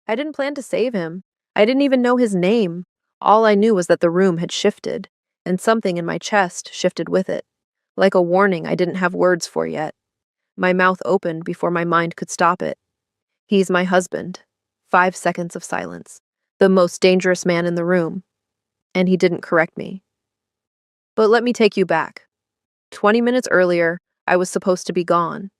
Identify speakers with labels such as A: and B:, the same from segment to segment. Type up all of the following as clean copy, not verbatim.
A: I didn't plan to save him. I didn't even know his name. All I knew was that the room had shifted, and something in my chest shifted with it, like a warning I didn't have words for yet. My mouth opened before my mind could stop it. He's my husband. 5 seconds of silence. The most dangerous man in the room. And he didn't correct me. But let me take you back. 20 minutes earlier, I was supposed to be gone.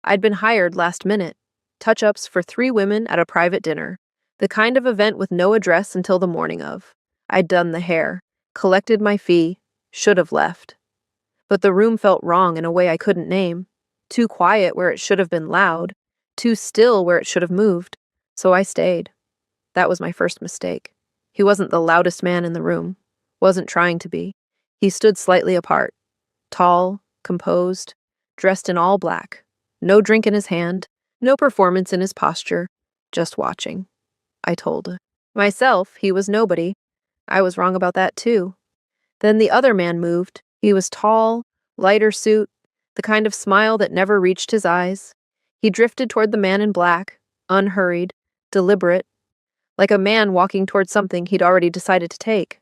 A: I'd been hired last minute. Touch-ups for 3 women at a private dinner. The kind of event with no address until the morning of. I'd done the hair, collected my fee, should have left. But the room felt wrong in a way I couldn't name. Too quiet where it should have been loud. Too still where it should have moved. So I stayed. That was my first mistake. He wasn't the loudest man in the room. Wasn't trying to be. He stood slightly apart. Tall, composed, dressed in all black. No drink in his hand, no performance in his posture, just watching. I told myself he was nobody. I was wrong about that too. Then the other man moved. He was tall, lighter suit, the kind of smile that never reached his eyes. He drifted toward the man in black, unhurried, deliberate, like a man walking toward something he'd already decided to take.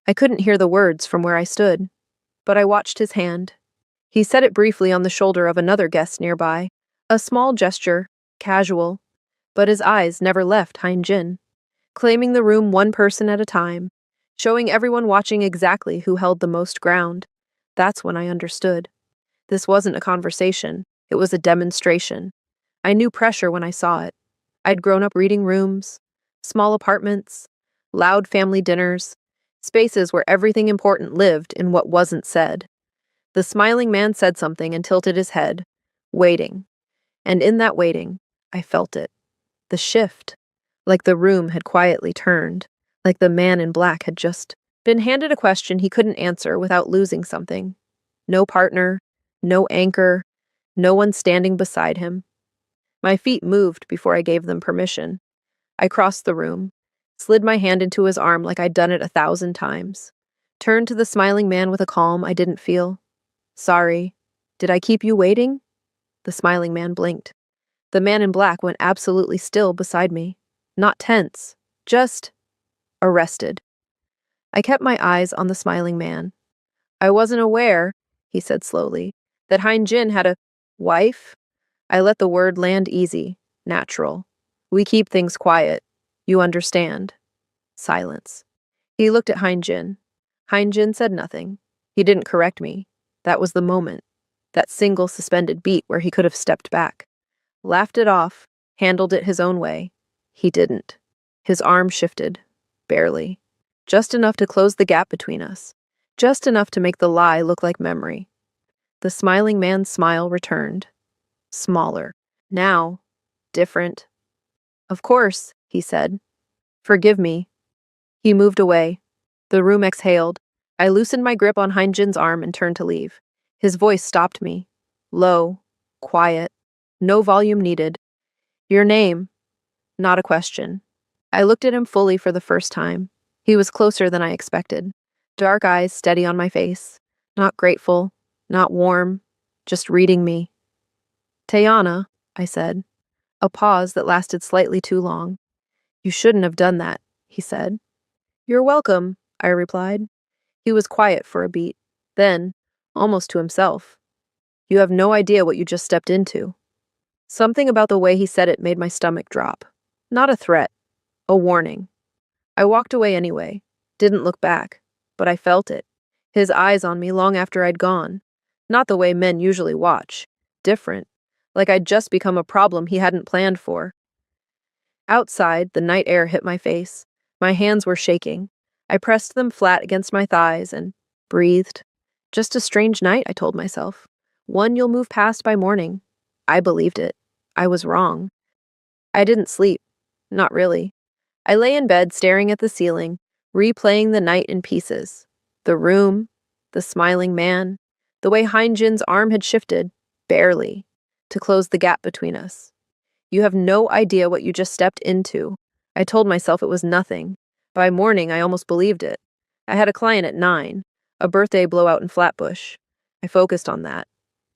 A: I couldn't hear the words from where I stood, but I watched his hand. He set it briefly on the shoulder of another guest nearby, a small gesture, casual, but his eyes never left Hein Jin, claiming the room one person at a time, showing everyone watching exactly who held the most ground. That's when I understood. This wasn't a conversation, it was a demonstration. I knew pressure when I saw it. I'd grown up reading rooms, small apartments, loud family dinners, spaces where everything important lived in what wasn't said. The smiling man said something and tilted his head, waiting. And in that waiting, I felt it. The shift. Like the room had quietly turned. Like the man in black had just been handed a question he couldn't answer without losing something. No partner, no anchor, no one standing beside him. My feet moved before I gave them permission. I crossed the room, slid my hand into his arm like I'd done it 1,000 times, turned to the smiling man with a calm I didn't feel. Sorry. Did I keep you waiting? The smiling man blinked. The man in black went absolutely still beside me. Not tense, just arrested. I kept my eyes on the smiling man. I wasn't aware, he said slowly, that Hein Jin had a wife. I let the word land easy, natural. We keep things quiet. You understand. Silence. He looked at Hein Jin. Hein Jin said nothing. He didn't correct me. That was the moment. That single suspended beat where he could have stepped back. Laughed it off, handled it his own way. He didn't. His arm shifted. Barely. Just enough to close the gap between us. Just enough to make the lie look like memory. The smiling man's smile returned. Smaller. Now. Different. Of course, he said. Forgive me. He moved away. The room exhaled. I loosened my grip on Hein Jin's arm and turned to leave. His voice stopped me. Low. Quiet. No volume needed. Your name. Not a question. I looked at him fully for the first time. He was closer than I expected. Dark eyes steady on my face. Not grateful. Not warm. Just reading me. Tayana, I said. A pause that lasted slightly too long. You shouldn't have done that, he said. You're welcome, I replied. He was quiet for a beat. Then, almost to himself. You have no idea what you just stepped into. Something about the way he said it made my stomach drop. Not a threat. A warning. I walked away anyway. Didn't look back. But I felt it. His eyes on me long after I'd gone. Not the way men usually watch. Different. Like I'd just become a problem he hadn't planned for. Outside, the night air hit my face. My hands were shaking. I pressed them flat against my thighs and breathed. Just a strange night, I told myself. One you'll move past by morning. I believed it. I was wrong. I didn't sleep. Not really. I lay in bed staring at the ceiling, replaying the night in pieces. The room, the smiling man, the way Hein Jin's arm had shifted, barely, to close the gap between us. You have no idea what you just stepped into. I told myself it was nothing. By morning, I almost believed it. I had a client at 9, a birthday blowout in Flatbush. I focused on that.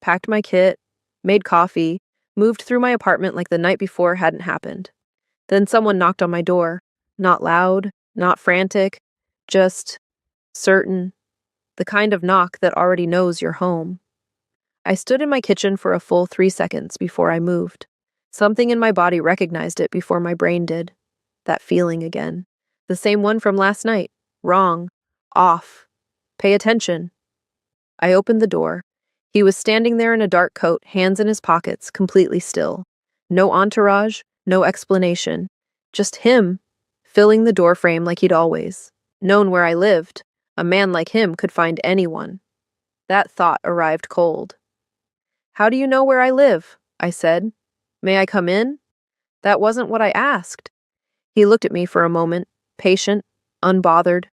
A: Packed my kit, made coffee, moved through my apartment like the night before hadn't happened. Then someone knocked on my door. Not loud, not frantic, just certain. The kind of knock that already knows you're home. I stood in my kitchen for a full 3 seconds before I moved. Something in my body recognized it before my brain did. That feeling again. The same one from last night. Wrong. Off. Pay attention. I opened the door. He was standing there in a dark coat, hands in his pockets, completely still. No entourage, no explanation. Just him, filling the doorframe like he'd always known where I lived. A man like him could find anyone. That thought arrived cold. "How do you know where I live?" I said. "May I come in?" That wasn't what I asked. He looked at me for a moment, patient, unbothered.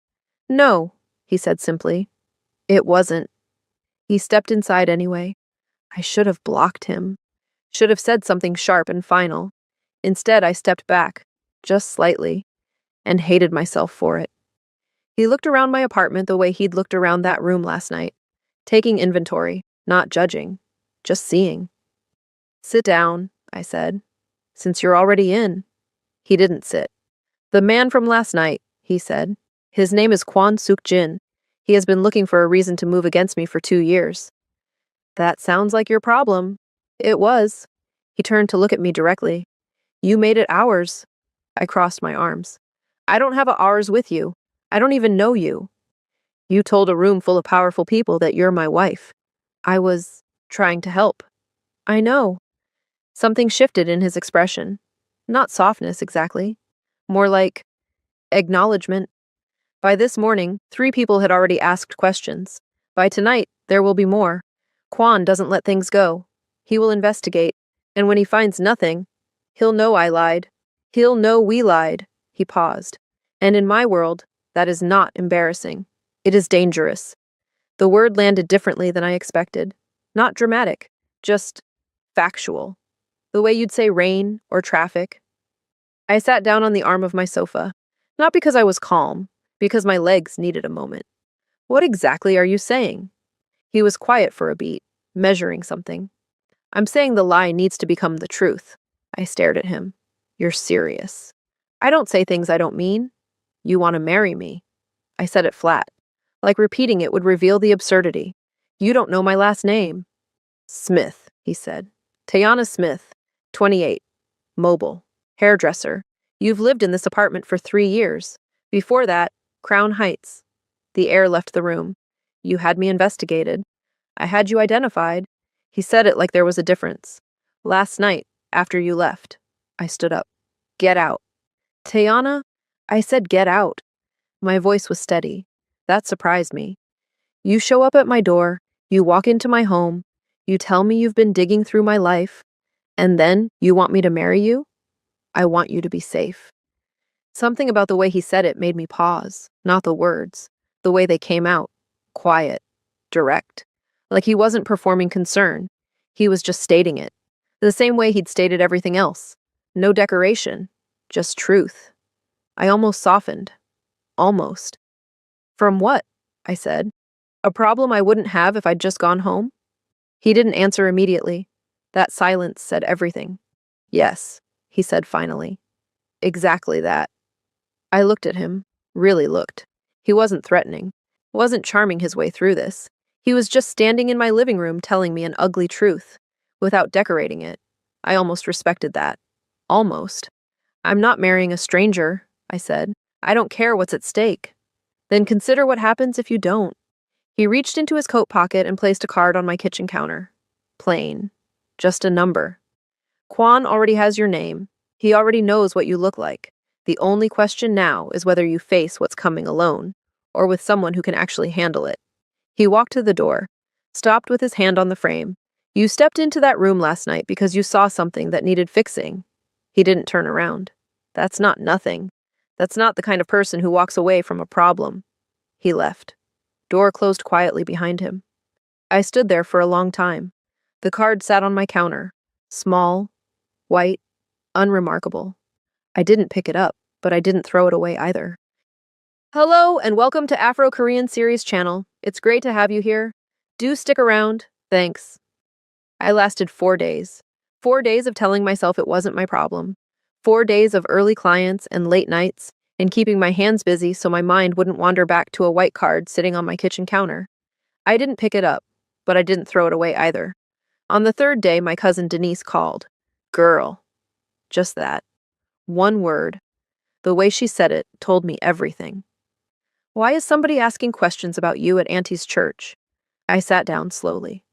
A: "No," he said simply. It wasn't. He stepped inside anyway. I should have blocked him. Should have said something sharp and final. Instead, I stepped back, just slightly, and hated myself for it. He looked around my apartment the way he'd looked around that room last night, taking inventory, not judging, just seeing. "Sit down," I said, "since you're already in." He didn't sit. "The man from last night," he said. "His name is Kwon Suk Jin. He has been looking for a reason to move against me for 2 years. That sounds like your problem. It was. He turned to look at me directly. You made it ours. I crossed my arms. I don't have a ours with you. I don't even know you. You told a room full of powerful people that you're my wife. I was trying to help. I know. Something shifted in his expression. Not softness exactly. More like acknowledgement. By this morning, 3 people had already asked questions. By tonight, there will be more. Kwon doesn't let things go. He will investigate, and when he finds nothing, he'll know I lied. He'll know we lied. He paused. And in my world, that is not embarrassing. It is dangerous. The word landed differently than I expected. Not dramatic, just factual. The way you'd say rain or traffic. I sat down on the arm of my sofa, not because I was calm, because my legs needed a moment. What exactly are you saying? He was quiet for a beat, measuring something. I'm saying the lie needs to become the truth. I stared at him. You're serious. I don't say things I don't mean. You want to marry me. I said it flat, like repeating it would reveal the absurdity. You don't know my last name. Smith, he said. Tayana Smith, 28, mobile, hairdresser. You've lived in this apartment for 3 years. Before that, Crown Heights. The air left the room. You had me investigated. I had you identified. He said it like there was a difference. Last night, after you left, I stood up. Get out. Tayana, I said get out. My voice was steady. That surprised me. You show up at my door, you walk into my home, you tell me you've been digging through my life, and then you want me to marry you? I want you to be safe. Something about the way he said it made me pause, not the words, the way they came out. Quiet, direct. Like he wasn't performing concern. He was just stating it. The same way he'd stated everything else. No decoration, just truth. I almost softened. Almost. From what? I said. A problem I wouldn't have if I'd just gone home? He didn't answer immediately. That silence said everything. Yes, he said finally. Exactly that. I looked at him, really looked. He wasn't threatening, wasn't charming his way through this. He was just standing in my living room telling me an ugly truth, without decorating it. I almost respected that. Almost. I'm not marrying a stranger, I said. I don't care what's at stake. Then consider what happens if you don't. He reached into his coat pocket and placed a card on my kitchen counter. Plain. Just a number. Kwon already has your name. He already knows what you look like. The only question now is whether you face what's coming alone, or with someone who can actually handle it. He walked to the door, stopped with his hand on the frame. You stepped into that room last night because you saw something that needed fixing. He didn't turn around. That's not nothing. That's not the kind of person who walks away from a problem. He left. Door closed quietly behind him. I stood there for a long time. The card sat on my counter. Small, white, unremarkable. I didn't pick it up, but I didn't throw it away either. Hello and welcome to Afro-Korean Series channel. It's great to have you here. Do stick around. Thanks. I lasted 4 days. 4 days of telling myself it wasn't my problem. 4 days of early clients and late nights, and keeping my hands busy so my mind wouldn't wander back to a white card sitting on my kitchen counter. I didn't pick it up, but I didn't throw it away either. On the third day, my cousin Denise called. Girl. Just that. One word. The way she said it told me everything. Why is somebody asking questions about you at Auntie's church? I sat down slowly.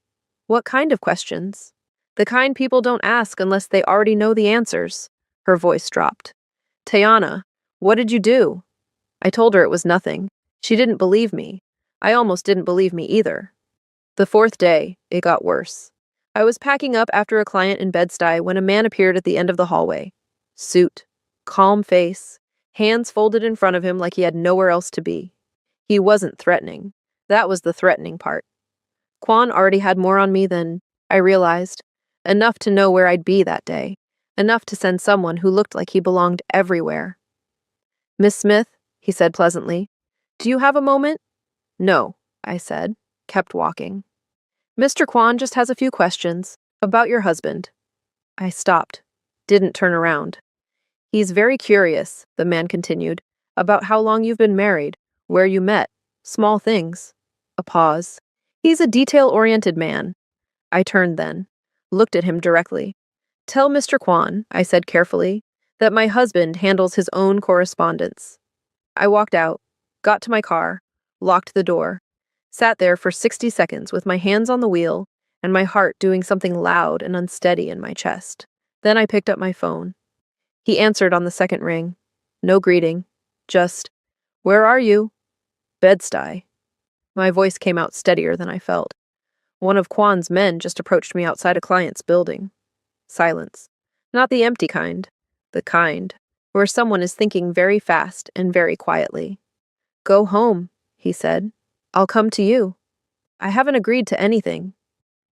A: What kind of questions? The kind people don't ask unless they already know the answers. Her voice dropped. Tayana, what did you do? I told her it was nothing. She didn't believe me. I almost didn't believe me either. The fourth day, it got worse. I was packing up after a client in Bed-Stuy when a man appeared at the end of the hallway. Suit, calm face, hands folded in front of him like he had nowhere else to be. He wasn't threatening. That was the threatening part. Quan already had more on me than I realized. Enough to know where I'd be that day. Enough to send someone who looked like he belonged everywhere. Miss Smith, he said pleasantly, do you have a moment? No, I said, kept walking. Mr. Quan just has a few questions about your husband. I stopped, didn't turn around. He's very curious, the man continued, about how long you've been married, where you met, small things. A pause. He's a detail-oriented man. I turned then, looked at him directly. Tell Mr. Quan, I said carefully, that my husband handles his own correspondence. I walked out, got to my car, locked the door, sat there for 60 seconds with my hands on the wheel and my heart doing something loud and unsteady in my chest. Then I picked up my phone. He answered on the second ring. No greeting. Just, where are you? Bed-Stuy. My voice came out steadier than I felt. One of Quan's men just approached me outside a client's building. Silence. Not the empty kind. The kind where someone is thinking very fast and very quietly. Go home, he said. I'll come to you. I haven't agreed to anything.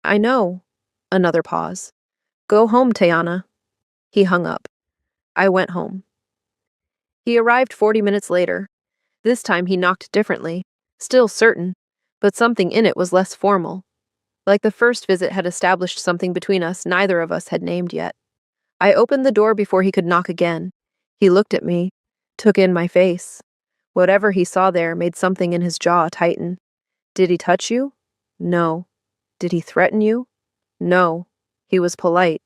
A: I know. Another pause. Go home, Tayana. He hung up. I went home. He arrived 40 minutes later. This time he knocked differently, still certain, but something in it was less formal. Like the first visit had established something between us neither of us had named yet. I opened the door before he could knock again. He looked at me, took in my face. Whatever he saw there made something in his jaw tighten. Did he touch you? No. Did he threaten you? No. He was polite.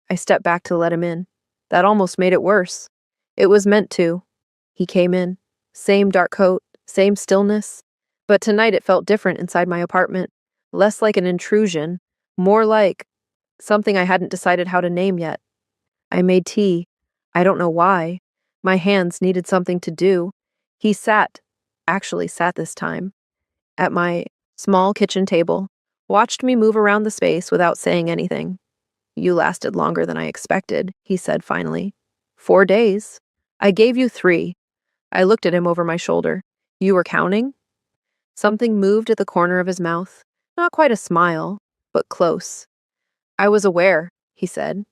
A: I stepped back to let him in. That almost made it worse. It was meant to. He came in. Same dark coat, same stillness. But tonight it felt different inside my apartment. Less like an intrusion, more like something I hadn't decided how to name yet. I made tea. I don't know why. My hands needed something to do. He actually sat this time, at my small kitchen table, watched me move around the space without saying anything. You lasted longer than I expected, he said finally. 4 days. I gave you 3. I looked at him over my shoulder. You were counting? Something moved at the corner of his mouth. Not quite a smile, but close. I was aware, he said.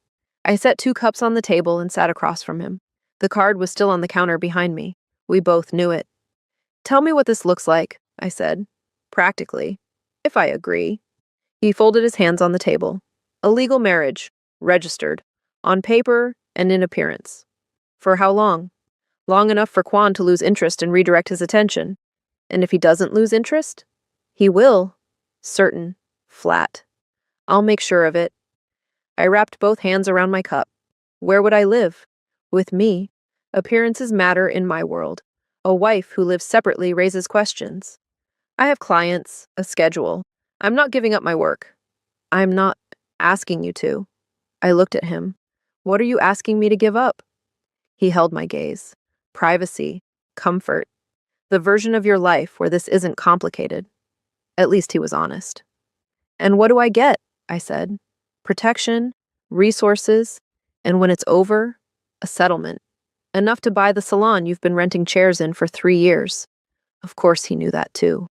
A: I set 2 cups on the table and sat across from him. The card was still on the counter behind me. We both knew it. Tell me what this looks like, I said. Practically. If I agree. He folded his hands on the table. A legal marriage. Registered. On paper and in appearance. For how long? Long enough for Quan to lose interest and redirect his attention. And if he doesn't lose interest? He will. Certain. Flat. I'll make sure of it. I wrapped both hands around my cup. Where would I live? With me. Appearances matter in my world. A wife who lives separately raises questions. I have clients, a schedule. I'm not giving up my work. I'm not asking you to. I looked at him. What are you asking me to give up? He held my gaze. Privacy. Comfort. The version of your life where this isn't complicated. At least he was honest. And what do I get? I said. Protection, resources, and when it's over, a settlement. Enough to buy the salon you've been renting chairs in for 3 years. Of course he knew that too.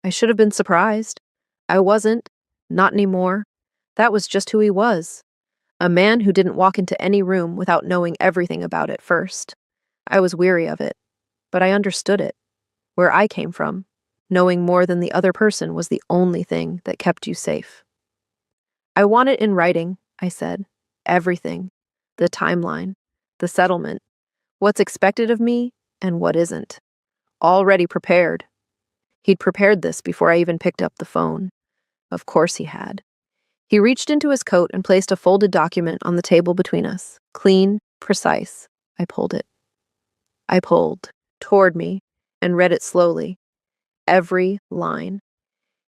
A: I should have been surprised. I wasn't. Not anymore. That was just who he was. A man who didn't walk into any room without knowing everything about it first. I was weary of it, but I understood it. Where I came from, knowing more than the other person was the only thing that kept you safe. I want it in writing, I said. Everything. The timeline. the settlement, what's expected of me and what isn't. Already prepared. He'd prepared this before I even picked up the phone. Of course he had. He reached into his coat and placed a folded document on the table between us. Clean, precise. I pulled it. I pulled, toward me, and read it slowly. Every line.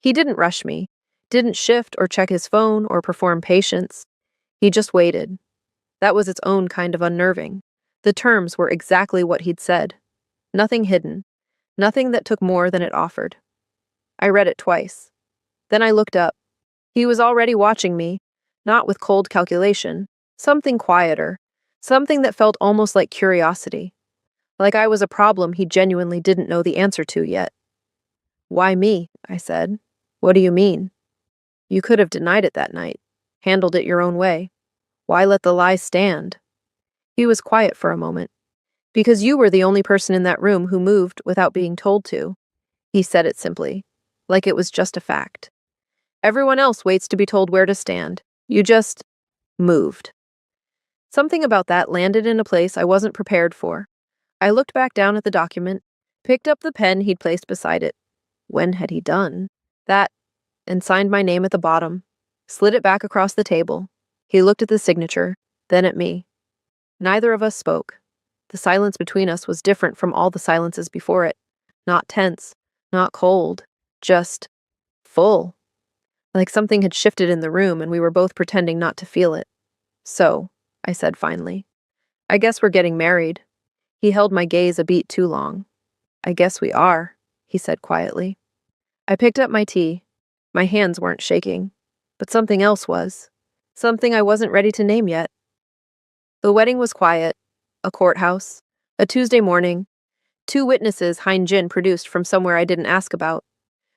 A: He didn't rush me, didn't shift or check his phone or perform patience. He just waited. That was its own kind of unnerving. The terms were exactly what he'd said. Nothing hidden. Nothing that took more than it offered. I read it twice. Then I looked up. He was already watching me, not with cold calculation, something quieter, something that felt almost like curiosity, like I was a problem he genuinely didn't know the answer to yet. Why me? I said. What do you mean? You could have denied it that night, handled it your own way. Why let the lie stand? He was quiet for a moment. Because you were the only person in that room who moved without being told to. He said it simply, like it was just a fact. Everyone else waits to be told where to stand. You just moved. Something about that landed in a place I wasn't prepared for. I looked back down at the document, picked up the pen he'd placed beside it. When had he done that? And signed my name at the bottom, slid it back across the table. He looked at the signature, then at me. Neither of us spoke. The silence between us was different from all the silences before it. Not tense, not cold, just full. Like something had shifted in the room and we were both pretending not to feel it. So, I said finally, I guess we're getting married. He held my gaze a beat too long. I guess we are, he said quietly. I picked up my tea. My hands weren't shaking, but something else was. Something I wasn't ready to name yet. The wedding was quiet. A courthouse. A Tuesday morning. 2 witnesses Hein Jin produced from somewhere I didn't ask about.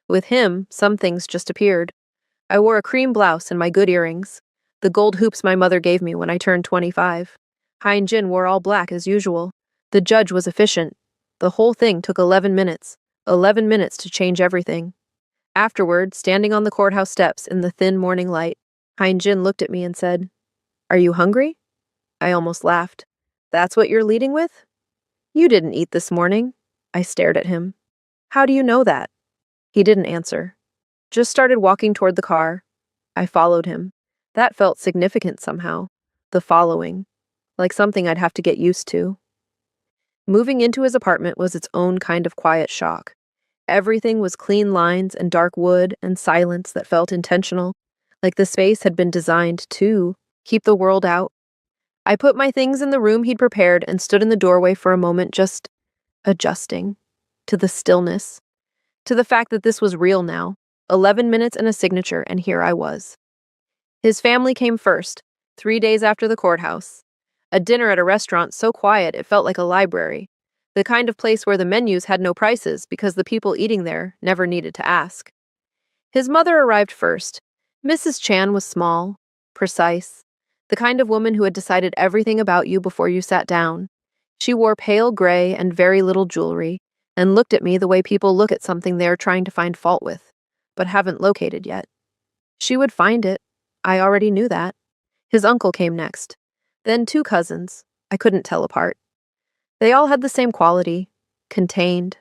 A: With him, some things just appeared. I wore a cream blouse and my good earrings, the gold hoops my mother gave me when I turned 25. Hein Jin wore all black as usual. The judge was efficient. The whole thing took 11 minutes. 11 minutes to change everything. Afterward, standing on the courthouse steps in the thin morning light, Hein Jin looked at me and said, "Are you hungry?" I almost laughed. "That's what you're leading with?" "You didn't eat this morning." I stared at him. "How do you know that?" He didn't answer. Just started walking toward the car. I followed him. That felt significant somehow. The following. Like something I'd have to get used to. Moving into his apartment was its own kind of quiet shock. Everything was clean lines and dark wood and silence that felt intentional, like the space had been designed to keep the world out. I put my things in the room he'd prepared and stood in the doorway for a moment, just adjusting to the stillness, to the fact that this was real now. 11 minutes and a signature, and here I was. His family came first, 3 days after the courthouse. A dinner at a restaurant so quiet it felt like a library, the kind of place where the menus had no prices because the people eating there never needed to ask. His mother arrived first. Mrs. Chan was small, precise, the kind of woman who had decided everything about you before you sat down. She wore pale gray and very little jewelry, and looked at me the way people look at something they're trying to find fault with, but haven't located yet. She would find it. I already knew that. His uncle came next. Then 2 cousins. I couldn't tell apart. They all had the same quality. Contained.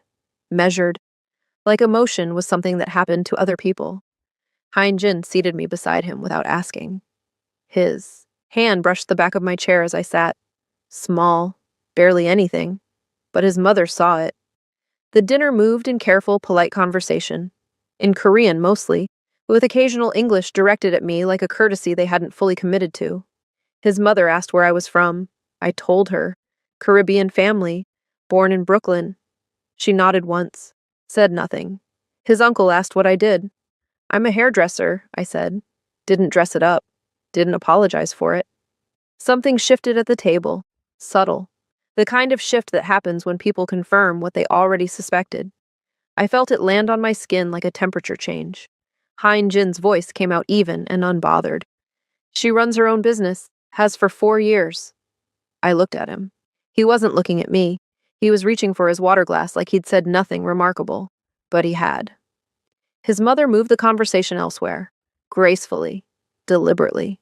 A: Measured. Like emotion was something that happened to other people. Hein Jin seated me beside him without asking. His hand brushed the back of my chair as I sat. Small. Barely anything. But his mother saw it. The dinner moved in careful, polite conversation. In Korean, mostly, with occasional English directed at me like a courtesy they hadn't fully committed to. His mother asked where I was from. I told her. Caribbean family. Born in Brooklyn. She nodded once. Said nothing. His uncle asked what I did. I'm a hairdresser, I said. Didn't dress it up. Didn't apologize for it. Something shifted at the table. Subtle. The kind of shift that happens when people confirm what they already suspected. I felt it land on my skin like a temperature change. Hein Jin's voice came out even and unbothered. She runs her own business, has for 4 years. I looked at him. He wasn't looking at me. He was reaching for his water glass like he'd said nothing remarkable. But he had. His mother moved the conversation elsewhere. Gracefully. Deliberately.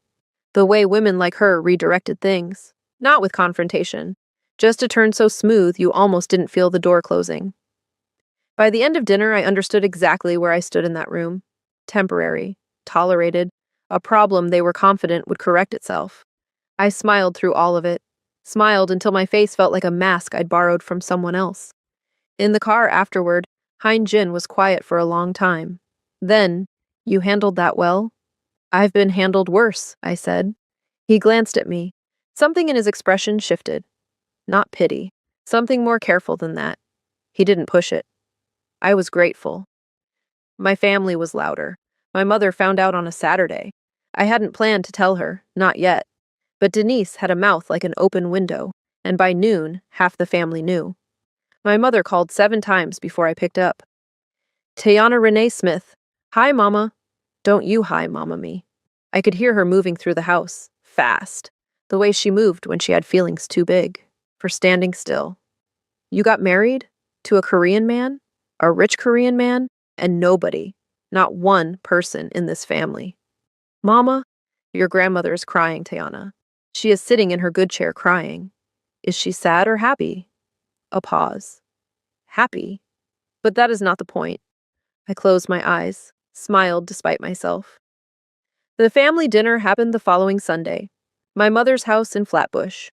A: The way women like her redirected things. Not with confrontation. Just a turn so smooth you almost didn't feel the door closing. By the end of dinner, I understood exactly where I stood in that room. Temporary, tolerated, a problem they were confident would correct itself. I smiled through all of it, smiled until my face felt like a mask I'd borrowed from someone else. In the car afterward, Hein Jin was quiet for a long time. Then, "You handled that well?" "I've been handled worse," I said. He glanced at me. Something in his expression shifted. Not pity. Something more careful than that. He didn't push it. I was grateful. My family was louder. My mother found out on a Saturday. I hadn't planned to tell her, not yet. But Denise had a mouth like an open window, and by noon, half the family knew. My mother called 7 times before I picked up. "Tayana Renee Smith. Hi, Mama." "Don't you hi, Mama me." I could hear her moving through the house, fast, the way she moved when she had feelings too big, for standing still. "You got married? To a Korean man? A rich Korean man? And nobody, not one person in this family." "Mama, your grandmother is crying, Tayana. She is sitting in her good chair crying. Is she sad or happy?" A pause. Happy. But that is not the point. I closed my eyes, smiled despite myself. The family dinner happened the following Sunday. My mother's house in Flatbush.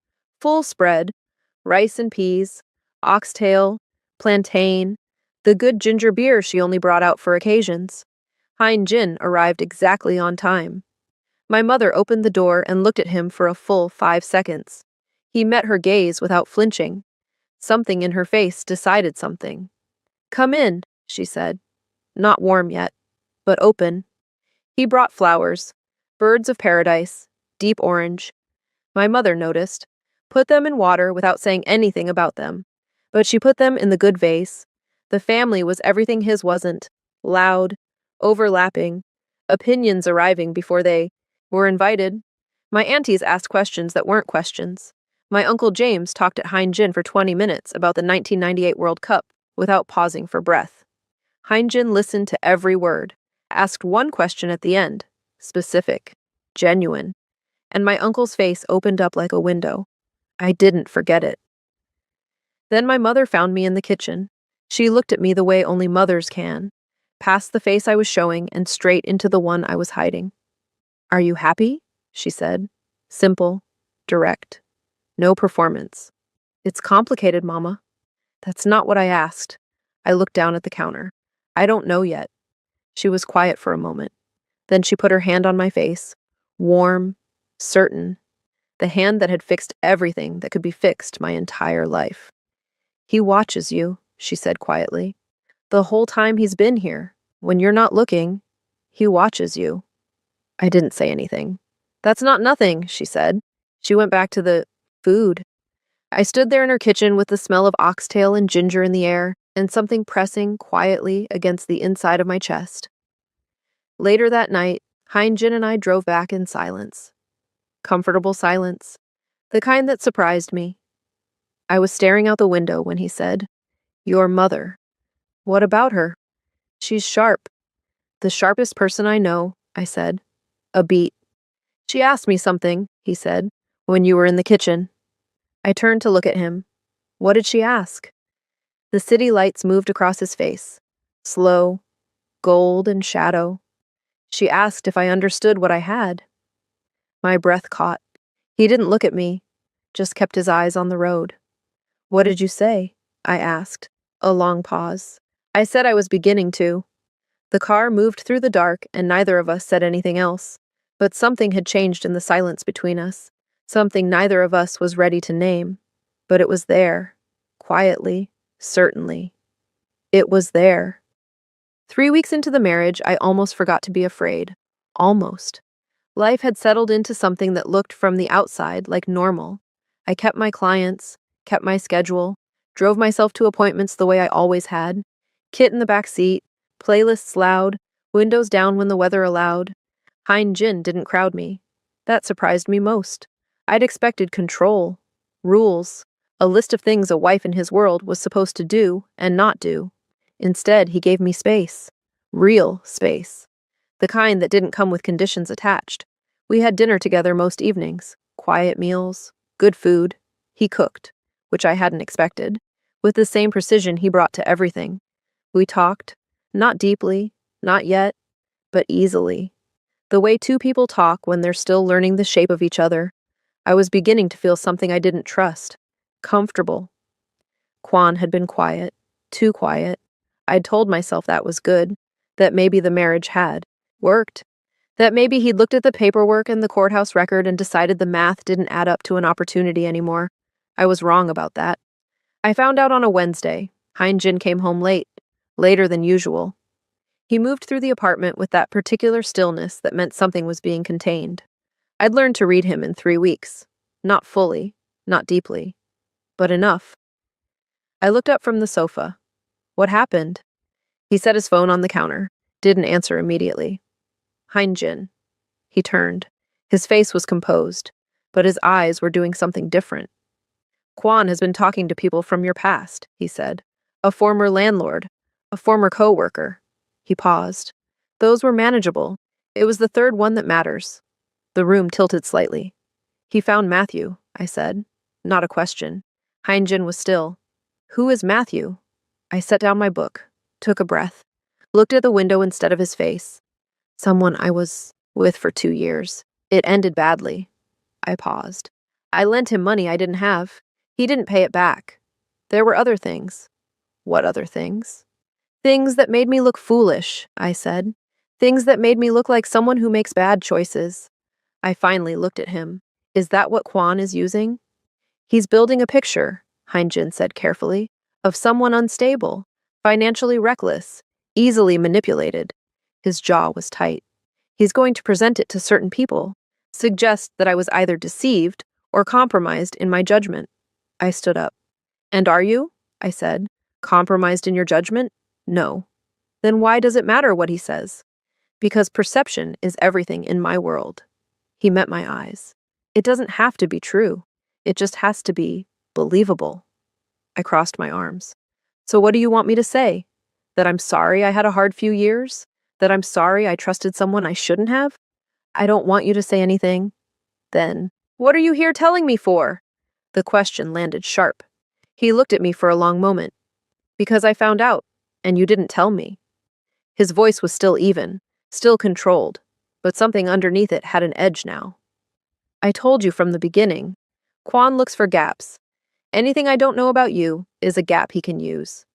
A: Full spread, rice and peas, oxtail, plantain, the good ginger beer she only brought out for occasions. Hein Jin arrived exactly on time. My mother opened the door and looked at him for a full 5 seconds. He met her gaze without flinching. Something in her face decided something. "Come in," she said. Not warm yet, but open. He brought flowers, birds of paradise, deep orange. My mother noticed, put them in water without saying anything about them. But she put them in the good vase. The family was everything his wasn't. Loud, overlapping, opinions arriving before they were invited. My aunties asked questions that weren't questions. My Uncle James talked at Hein Jin for 20 minutes about the 1998 World Cup without pausing for breath. Hein Jin listened to every word, asked one question at the end, specific, genuine, and my uncle's face opened up like a window. I didn't forget it. Then my mother found me in the kitchen. She looked at me the way only mothers can, past the face I was showing and straight into the one I was hiding. "Are you happy?" she said. Simple, direct. No performance. "It's complicated, Mama." "That's not what I asked." I looked down at the counter. "I don't know yet." She was quiet for a moment. Then she put her hand on my face, warm, certain, the hand that had fixed everything that could be fixed my entire life. "He watches you," she said quietly. "The whole time he's been here. When you're not looking, he watches you." I didn't say anything. "That's not nothing," she said. She went back to the food. I stood there in her kitchen with the smell of oxtail and ginger in the air, and something pressing quietly against the inside of my chest. Later that night, Hein Jin and I drove back in silence. Comfortable silence. The kind that surprised me. I was staring out the window when he said, "Your mother." "What about her?" "She's sharp." "The sharpest person I know," I said. "A beat." "She asked me something," he said, "when you were in the kitchen." I turned to look at him. What did she ask? The city lights moved across his face. Slow, gold and shadow. She asked if I understood what I had. My breath caught. He didn't look at me, just kept his eyes on the road. "What did you say?" I asked. A long pause. I said I was beginning to. The car moved through the dark, and neither of us said anything else. But something had changed in the silence between us. Something neither of us was ready to name. But it was there. Quietly, certainly. It was there. 3 weeks into the marriage, I almost forgot to be afraid. Almost. Life had settled into something that looked from the outside like normal. I kept my clients, kept my schedule, drove myself to appointments the way I always had. Kit in the back seat, playlists loud, windows down when the weather allowed. Hein Jin didn't crowd me. That surprised me most. I'd expected control, rules, a list of things a wife in his world was supposed to do and not do. Instead, he gave me space. Real space. The kind that didn't come with conditions attached. We had dinner together most evenings, quiet meals, Good food. He cooked, which I hadn't expected, with the same precision he brought to everything. We talked, not deeply, not yet, but easily. The way two people talk when they're still learning the shape of each other. I was beginning to feel something I didn't trust. Comfortable. Quan had been quiet, too quiet. I'd told myself that was good, that maybe the marriage had worked, that maybe he'd looked at the paperwork and the courthouse record and decided the math didn't add up to an opportunity anymore. I was wrong about that. I found out on a Wednesday. Hein-Jin came home late, later than usual. He moved through the apartment with that particular stillness that meant something was being contained. I'd learned to read him in 3 weeks. Not fully, not deeply, but enough. I looked up from the sofa. What happened? He set his phone on the counter, didn't answer immediately. Hein-Jin. He turned. His face was composed, but his eyes were doing something different. Quan has been talking to people from your past, he said. A former landlord, a former co-worker. He paused. Those were manageable. It was the third one that matters. The room tilted slightly. He found Matthew, I said. Not a question. Hein-Jin was still. Who is Matthew? I set down my book, took a breath, looked at the window instead of his face. Someone I was with for 2 years. It ended badly. I paused. I lent him money I didn't have. He didn't pay it back. There were other things. What other things? Things that made me look foolish, I said. Things that made me look like someone who makes bad choices. I finally looked at him. Is that what Quan is using? He's building a picture, Hein-Jin said carefully, of someone unstable, financially reckless, easily manipulated. His jaw was tight. He's going to present it to certain people, suggest that I was either deceived or compromised in my judgment. I stood up. And are you? I said. Compromised in your judgment? No. Then why does it matter what he says? Because perception is everything in my world. He met my eyes. It doesn't have to be true. It just has to be believable. I crossed my arms. So what do you want me to say? That I'm sorry I had a hard few years? That I'm sorry I trusted someone I shouldn't have? I don't want you to say anything. Then, what are you here telling me for? The question landed sharp. He looked at me for a long moment. Because I found out, and you didn't tell me. His voice was still even, still controlled, but something underneath it had an edge now. I told you from the beginning. Quan looks for gaps. Anything I don't know about you is a gap he can use.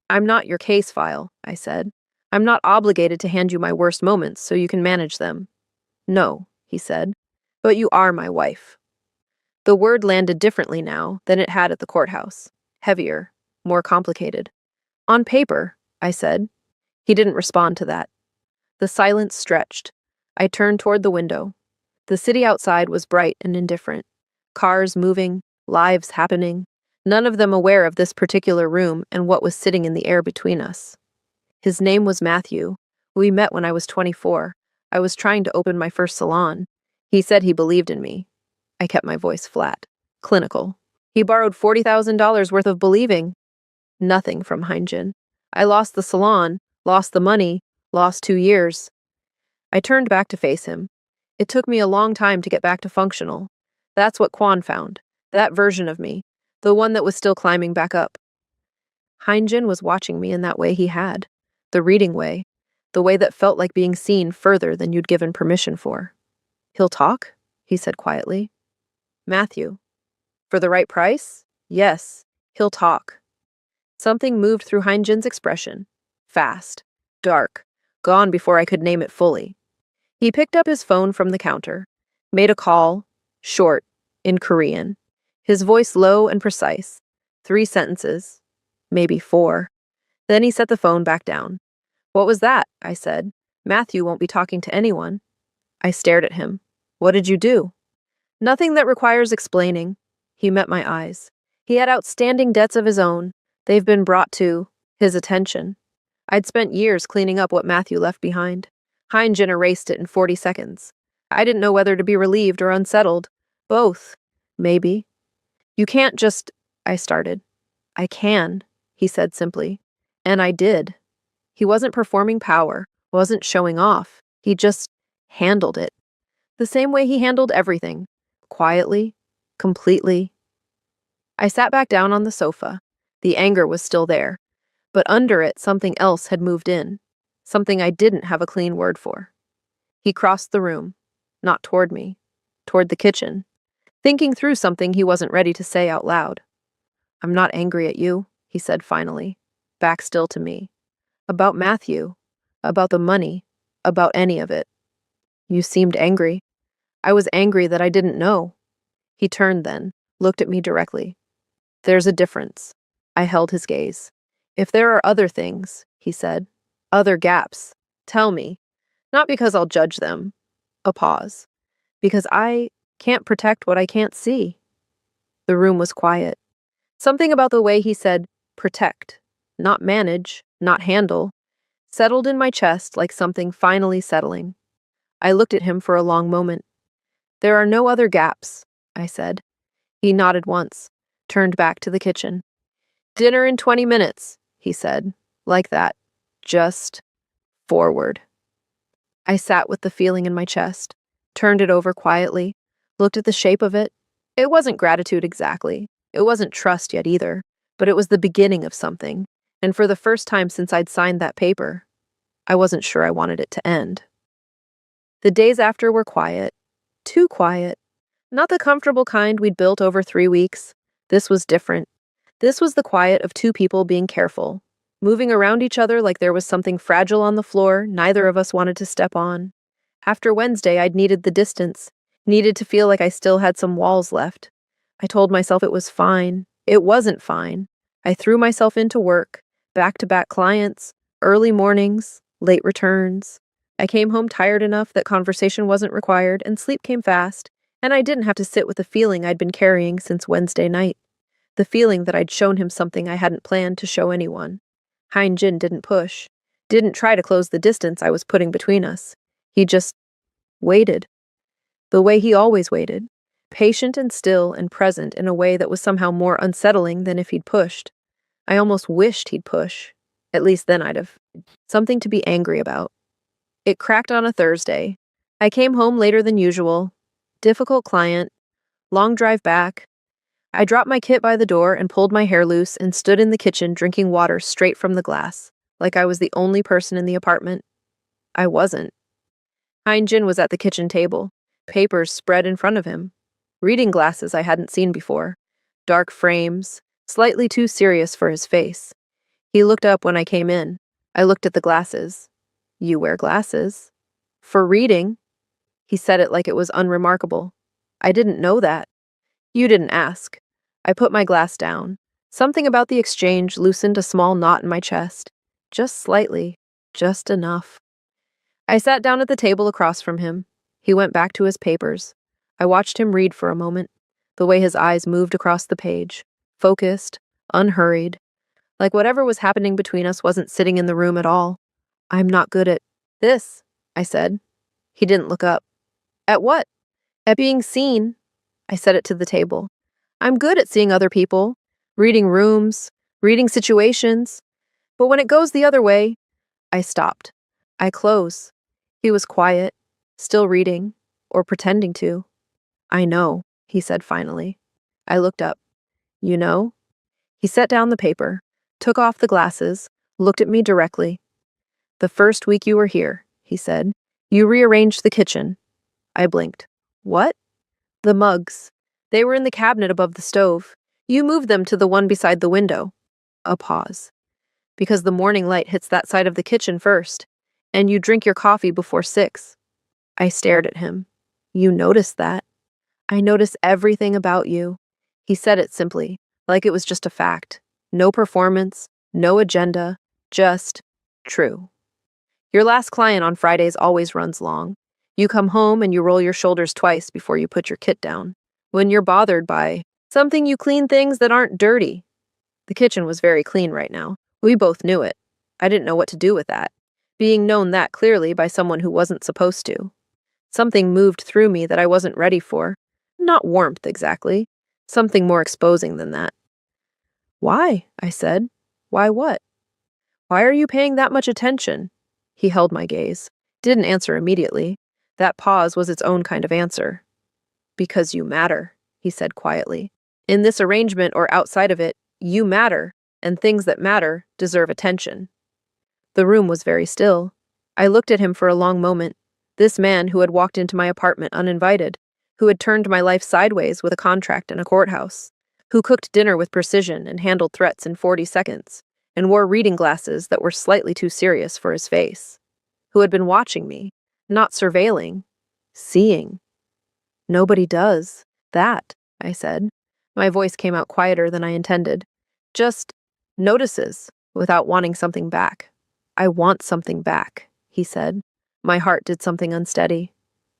A: I'm not your case file, I said. I'm not obligated to hand you my worst moments so you can manage them. No, he said, but you are my wife. The word landed differently now than it had at the courthouse. Heavier, more complicated. On paper, I said. He didn't respond to that. The silence stretched. I turned toward the window. The city outside was bright and indifferent. Cars moving, lives happening, none of them aware of this particular room and what was sitting in the air between us. His name was Matthew. We met when I was 24. I was trying to open my first salon. He said he believed in me. I kept my voice flat, clinical. He borrowed $40,000 worth of believing. Nothing from Hein-Jin. I lost the salon, lost the money, lost 2 years. I turned back to face him. It took me a long time to get back to functional. That's what Quan found, that version of me, the one that was still climbing back up. Hein-Jin was watching me in that way he had, the reading way, the way that felt like being seen further than you'd given permission for. He'll talk, he said quietly. Matthew. For the right price? Yes, he'll talk. Something moved through Hein-Jin's expression. Fast, dark, gone before I could name it fully. He picked up his phone from the counter, made a call, short, in Korean. His voice low and precise. 3 sentences, maybe 4. Then he set the phone back down. What was that? I said. Matthew won't be talking to anyone. I stared at him. What did you do? Nothing that requires explaining. He met my eyes. He had outstanding debts of his own. They've been brought to his attention. I'd spent years cleaning up what Matthew left behind. Hein-Jin erased it in 40 seconds. I didn't know whether to be relieved or unsettled. Both. Maybe. You can't just... I started. I can, he said simply. And I did. He wasn't performing power, wasn't showing off. He just handled it. The same way he handled everything. Quietly, Completely. I sat back down on the sofa. The anger was still there, but under it something else had moved in, something I didn't have a clean word for. He crossed the room, not toward me, toward the kitchen, thinking through something he wasn't ready to say out loud. "I'm not angry at you," he said finally, back still to me. "About Matthew, about the money, about any of it. You seemed angry." I was angry that I didn't know. He turned then, looked at me directly. "There's a difference." I held his gaze. "If there are other things," he said, "other gaps, tell me. Not because I'll judge them." A pause. "Because I can't protect what I can't see." The room was quiet. Something about the way he said, protect, not manage, not handle, settled in my chest like something finally settling. I looked at him for a long moment. "There are no other gaps," I said. He nodded once, turned back to the kitchen. "Dinner in 20 minutes," he said, like that. Just forward. I sat with the feeling in my chest, turned it over quietly, looked at the shape of it. It wasn't gratitude exactly. It wasn't trust yet either, but it was the beginning of something. And for the first time since I'd signed that paper, I wasn't sure I wanted it to end. The days after were quiet. Too quiet. Not the comfortable kind we'd built over 3 weeks. This was different. This was the quiet of two people being careful, moving around each other like there was something fragile on the floor neither of us wanted to step on. After Wednesday, I'd needed the distance, needed to feel like I still had some walls left. I told myself it was fine. It wasn't fine. I threw myself into work, back-to-back clients, early mornings, late returns. I came home tired enough that conversation wasn't required and sleep came fast, and I didn't have to sit with the feeling I'd been carrying since Wednesday night. The feeling that I'd shown him something I hadn't planned to show anyone. Hein Jin didn't push, didn't try to close the distance I was putting between us. He just waited. The way he always waited. Patient and still and present in a way that was somehow more unsettling than if he'd pushed. I almost wished he'd push. At least then I'd have something to be angry about. It cracked on a Thursday. I came home later than usual. Difficult client. Long drive back. I dropped my kit by the door and pulled my hair loose and stood in the kitchen drinking water straight from the glass, like I was the only person in the apartment. I wasn't. Hein Jin was at the kitchen table, papers spread in front of him. Reading glasses I hadn't seen before. Dark frames, slightly too serious for his face. He looked up when I came in. I looked at the glasses. "You wear glasses." "For reading." He said it like it was unremarkable. "I didn't know that." "You didn't ask." I put my glass down. Something about the exchange loosened a small knot in my chest. Just slightly. Just enough. I sat down at the table across from him. He went back to his papers. I watched him read for a moment, the way his eyes moved across the page, focused, unhurried, like whatever was happening between us wasn't sitting in the room at all. "I'm not good at this," I said. He didn't look up. "At what?" "At being seen." I said it to the table. "I'm good at seeing other people, reading rooms, reading situations. But when it goes the other way," I stopped. "I close." He was quiet, still reading, or pretending to. "I know," he said finally. I looked up. "You know?" He set down the paper, took off the glasses, looked at me directly. "The first week you were here," he said, "you rearranged the kitchen." I blinked. "What?" "The mugs. They were in the cabinet above the stove. You moved them to the one beside the window." A pause. "Because the morning light hits that side of the kitchen first, and you drink your coffee before 6. I stared at him. "You noticed that." "I notice everything about you." He said it simply, like it was just a fact. No performance, no agenda, just true. "Your last client on Fridays always runs long. You come home and you roll your shoulders twice before you put your kit down. When you're bothered by something, you clean things that aren't dirty." The kitchen was very clean right now. We both knew it. I didn't know what to do with that. Being known that clearly by someone who wasn't supposed to. Something moved through me that I wasn't ready for. Not warmth, exactly. Something more exposing than that. "Why?" I said. "Why what?" "Why are you paying that much attention?" He held my gaze. Didn't answer immediately. That pause was its own kind of answer. "Because you matter." he said quietly. In this arrangement or outside of it, you matter, and things that matter deserve attention. The room was very still. I looked at him for a long moment. This man who had walked into my apartment uninvited, who had turned my life sideways with a contract in a courthouse, who cooked dinner with precision and handled threats in 40 seconds, and wore reading glasses that were slightly too serious for his face, who had been watching me, not surveilling, seeing. Nobody does that, I said. My voice came out quieter than I intended. Just notices without wanting something back. I want something back, he said. My heart did something unsteady.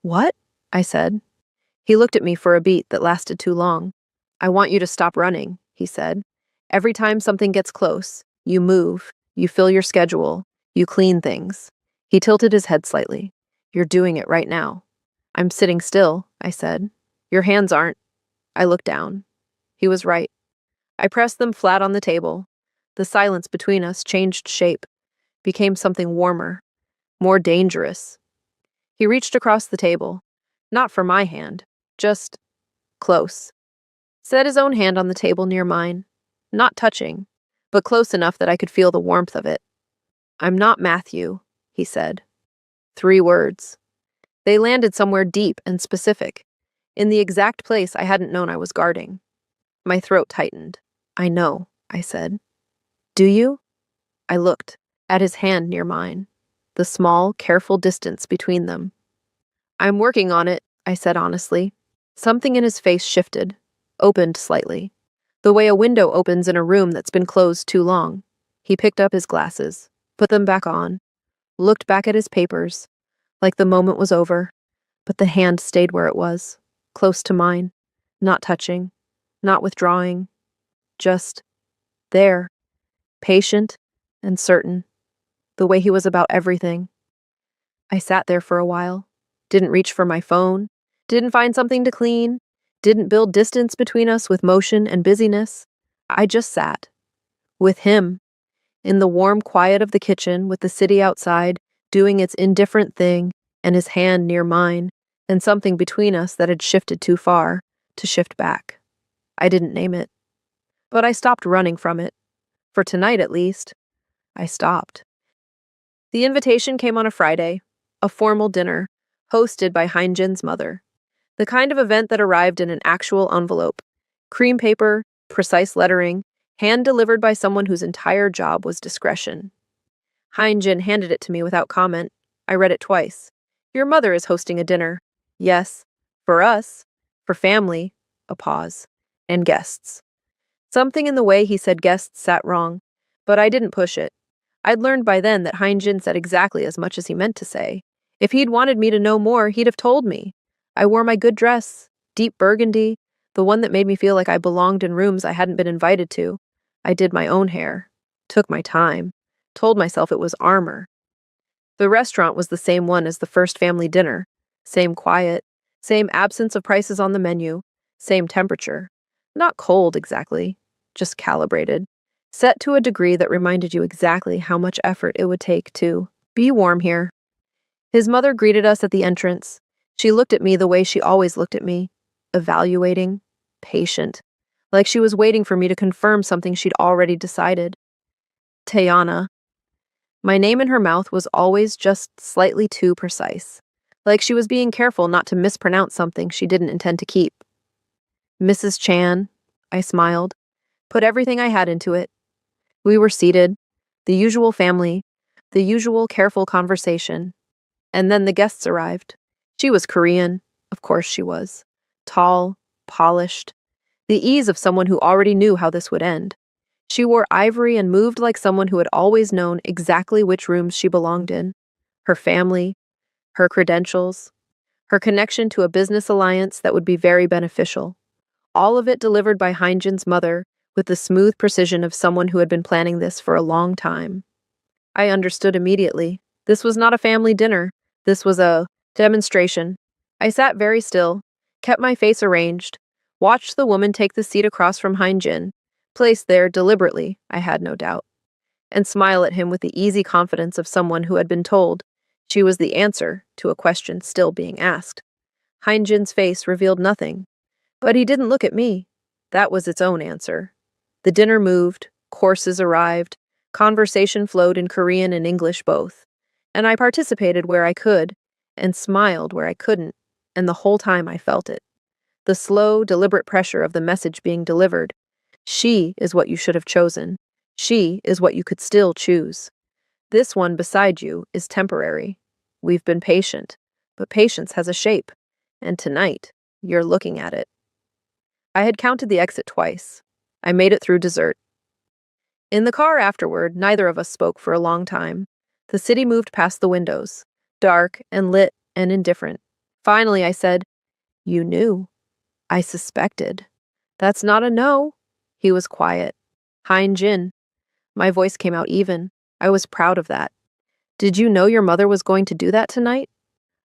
A: What? I said. He looked at me for a beat that lasted too long. I want you to stop running, he said. Every time something gets close, you move, you fill your schedule, you clean things. He tilted his head slightly. You're doing it right now. I'm sitting still, I said. Your hands aren't. I looked down. He was right. I pressed them flat on the table. The silence between us changed shape, became something warmer, more dangerous. He reached across the table, not for my hand, just close. Set his own hand on the table near mine, not touching, but close enough that I could feel the warmth of it. I'm not Matthew, he said. 3 words. They landed somewhere deep and specific, in the exact place I hadn't known I was guarding. My throat tightened. I know, I said. Do you? I looked at his hand near mine, the small, careful distance between them. I'm working on it, I said honestly. Something in his face shifted, opened slightly, the way a window opens in a room that's been closed too long. He picked up his glasses, put them back on, looked back at his papers, like the moment was over, but the hand stayed where it was, close to mine, not touching, not withdrawing, just there, patient and certain, the way he was about everything. I sat there for a while, didn't reach for my phone, didn't find something to clean, didn't build distance between us with motion and busyness. I just sat, with him, in the warm quiet of the kitchen with the city outside, doing its indifferent thing, and his hand near mine, and something between us that had shifted too far to shift back. I didn't name it. But I stopped running from it. For tonight, at least, I stopped. The invitation came on a Friday, a formal dinner, hosted by Heinjin's mother. The kind of event that arrived in an actual envelope. Cream paper, precise lettering, hand-delivered by someone whose entire job was discretion. Heinjin handed it to me without comment. I read it twice. Your mother is hosting a dinner. Yes. For us. For family. A pause. And guests. Something in the way he said guests sat wrong, but I didn't push it. I'd learned by then that Heinjin said exactly as much as he meant to say. If he'd wanted me to know more, he'd have told me. I wore my good dress, deep burgundy, the one that made me feel like I belonged in rooms I hadn't been invited to. I did my own hair, took my time, told myself it was armor. The restaurant was the same one as the first family dinner, same quiet, same absence of prices on the menu, same temperature. Not cold exactly, just calibrated, set to a degree that reminded you exactly how much effort it would take to be warm here. His mother greeted us at the entrance. She looked at me the way she always looked at me, evaluating, patient, like she was waiting for me to confirm something she'd already decided. Tayana. My name in her mouth was always just slightly too precise, like she was being careful not to mispronounce something she didn't intend to keep. Mrs. Chan, I smiled, put everything I had into it. We were seated, the usual family, the usual careful conversation. And then the guests arrived. She was Korean, of course she was. Tall, polished, the ease of someone who already knew how this would end. She wore ivory and moved like someone who had always known exactly which rooms she belonged in. Her family, her credentials, her connection to a business alliance that would be very beneficial. All of it delivered by Heinjin's mother with the smooth precision of someone who had been planning this for a long time. I understood immediately. This was not a family dinner. This was a demonstration. I sat very still, kept my face arranged, watched the woman take the seat across from Heinjin, placed there deliberately, I had no doubt, and smile at him with the easy confidence of someone who had been told she was the answer to a question still being asked. Heinjin's face revealed nothing, But he didn't look at me. That was its own answer. The dinner moved, courses arrived, conversation flowed in Korean and English both, and I participated where I could, and smiled where I couldn't, and the whole time I felt it. The slow, deliberate pressure of the message being delivered. She is what you should have chosen. She is what you could still choose. This one beside you is temporary. We've been patient, but patience has a shape, and tonight, you're looking at it. I had counted the exit twice. I made it through dessert. In the car afterward, neither of us spoke for a long time. The city moved past the windows, dark and lit and indifferent. Finally, I said, "You knew." "I suspected." "That's not a no." He was quiet. "Hein Jin." My voice came out even. I was proud of that. "Did you know your mother was going to do that tonight?"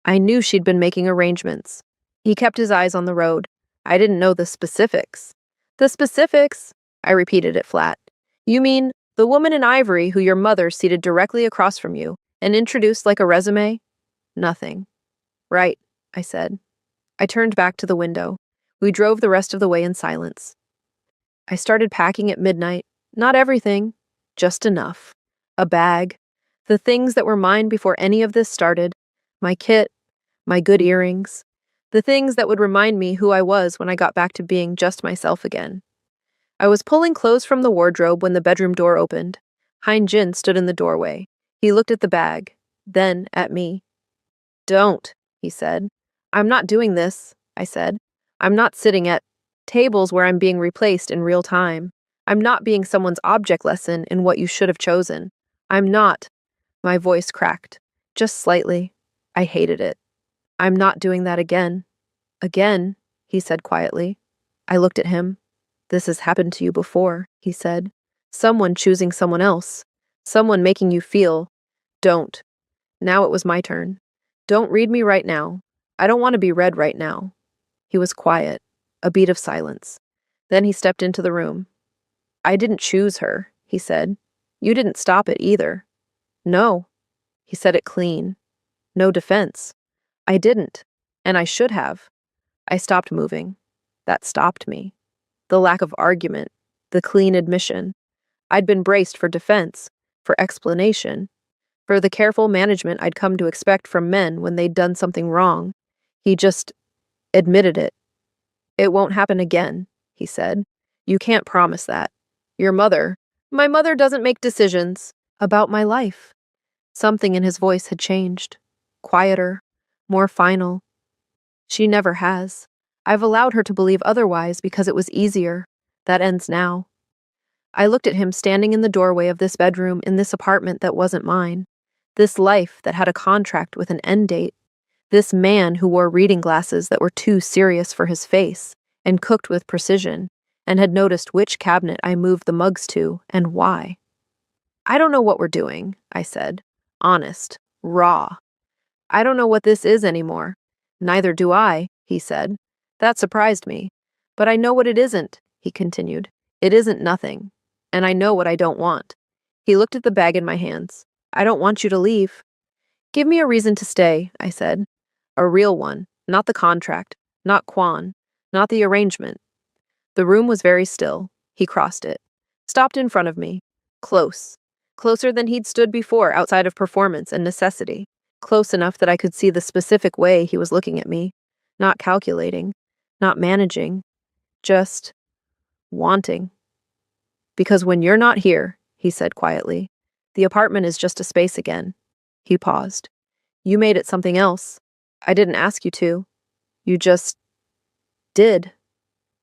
A: I knew she'd been making arrangements. He kept his eyes on the road. I didn't know the specifics. "The specifics?" I repeated it flat. "You mean the woman in ivory who your mother seated directly across from you and introduced like a resume?" "Nothing." "Right," I said. I turned back to the window. We drove the rest of the way in silence. I started packing at midnight. Not everything, just enough. A bag. The things that were mine before any of this started. My kit, my good earrings. The things that would remind me who I was when I got back to being just myself again. I was pulling clothes from the wardrobe when the bedroom door opened. Hein Jin stood in the doorway. He looked at the bag, then at me. "Don't," he said. "I'm not doing this," I said. "I'm not sitting at tables where I'm being replaced in real time. I'm not being someone's object lesson in what you should have chosen. I'm not." My voice cracked, just slightly. I hated it. "I'm not doing that again." "Again," he said quietly. I looked at him. "This has happened to you before," he said. "Someone choosing someone else. Someone making you feel. Don't." Now it was my turn. "Don't read me right now. I don't want to be read right now." He was quiet. A beat of silence. Then he stepped into the room. "I didn't choose her," he said. "You didn't stop it either." "No." He said it clean. No defense. "I didn't. And I should have." I stopped moving. That stopped me. The lack of argument. The clean admission. I'd been braced for defense, for explanation, for the careful management I'd come to expect from men when they'd done something wrong. He just admitted it. "It won't happen again," he said. "You can't promise that. Your mother, my mother doesn't make decisions about my life." Something in his voice had changed. Quieter, more final. "She never has. I've allowed her to believe otherwise because it was easier. That ends now." I looked at him standing in the doorway of this bedroom in this apartment that wasn't mine. This life that had a contract with an end date. This man who wore reading glasses that were too serious for his face and cooked with precision, and had noticed which cabinet I moved the mugs to and why. "I don't know what we're doing," I said. Honest. Raw. "I don't know what this is anymore." "Neither do I," he said. That surprised me. "But I know what it isn't," he continued. "It isn't nothing. And I know what I don't want." He looked at the bag in my hands. "I don't want you to leave." "Give me a reason to stay," I said. "A real one, not the contract, not Quan, not the arrangement." The room was very still. He crossed it. Stopped in front of me. Close. Closer than he'd stood before outside of performance and necessity. Close enough that I could see the specific way he was looking at me. Not calculating. Not managing. Just wanting. "Because when you're not here," he said quietly, "the apartment is just a space again." He paused. "You made it something else. I didn't ask you to. You just did."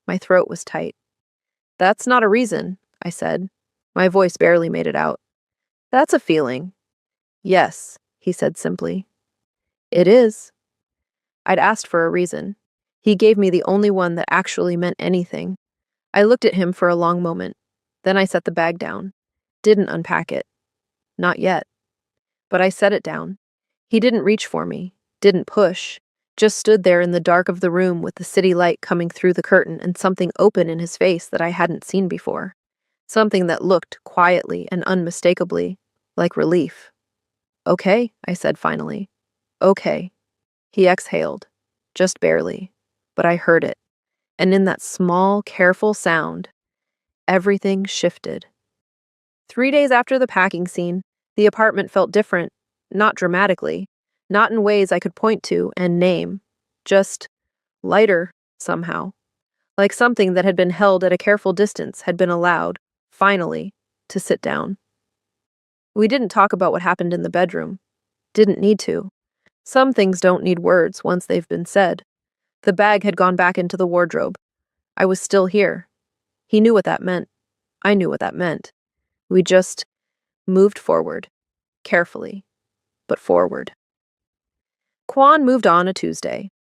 A: My throat was tight. "That's not a reason," I said. My voice barely made it out. "That's a feeling." "Yes," he said simply. "It is." I'd asked for a reason. He gave me the only one that actually meant anything. I looked at him for a long moment. Then I set the bag down. Didn't unpack it. Not yet. But I set it down. He didn't reach for me. Didn't push. Just stood there in the dark of the room with the city light coming through the curtain and something open in his face that I hadn't seen before. Something that looked quietly and unmistakably like relief. "Okay," I said finally. "Okay." He exhaled. Just barely. But I heard it. And in that small, careful sound, everything shifted. 3 days after the packing scene, the apartment felt different, not dramatically, not in ways I could point to and name, just lighter somehow, like something that had been held at a careful distance had been allowed, finally, to sit down. We didn't talk about what happened in the bedroom. Didn't need to. Some things don't need words once they've been said. The bag had gone back into the wardrobe. I was still here. He knew what that meant. I knew what that meant. We just moved forward, carefully, but forward. Kwan moved on a Tuesday.